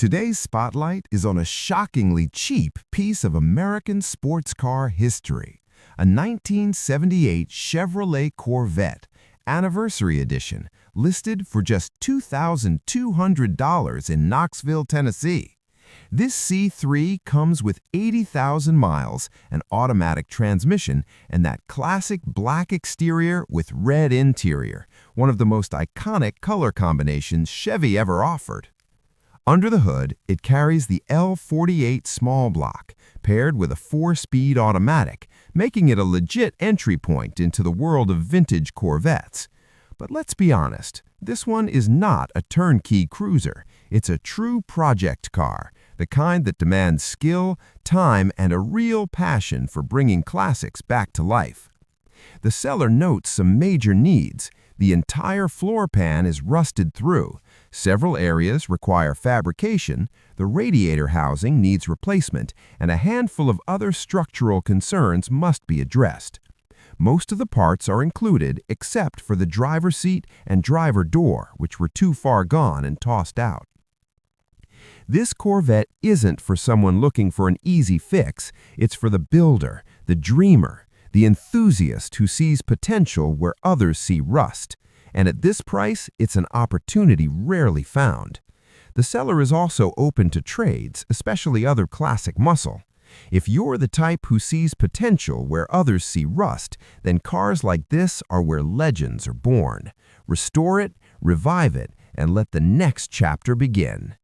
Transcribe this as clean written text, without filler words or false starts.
Today's spotlight is on a shockingly cheap piece of American sports car history, a 1978 Chevrolet Corvette Anniversary Edition, listed for just $2,200 in Knoxville, Tennessee. This C3 comes with 80,000 miles, an automatic transmission, and that classic black exterior with red interior, one of the most iconic color combinations Chevy ever offered. Under the hood, it carries the L48 small block, paired with a 4-speed automatic, making it a legit entry point into the world of vintage Corvettes. But let's be honest, this one is not a turnkey cruiser. It's a true project car, the kind that demands skill, time, and a real passion for bringing classics back to life. The seller notes some major needs. The entire floor pan is rusted through. Several areas require fabrication, the radiator housing needs replacement, and a handful of other structural concerns must be addressed. Most of the parts are included except for the driver's seat and driver door, which were too far gone and tossed out. This Corvette isn't for someone looking for an easy fix. It's for the builder, the dreamer, the enthusiast who sees potential where others see rust. And at this price, it's an opportunity rarely found. The seller is also open to trades, especially other classic muscle. If you're the type who sees potential where others see rust, then cars like this are where legends are born. Restore it, revive it, and let the next chapter begin.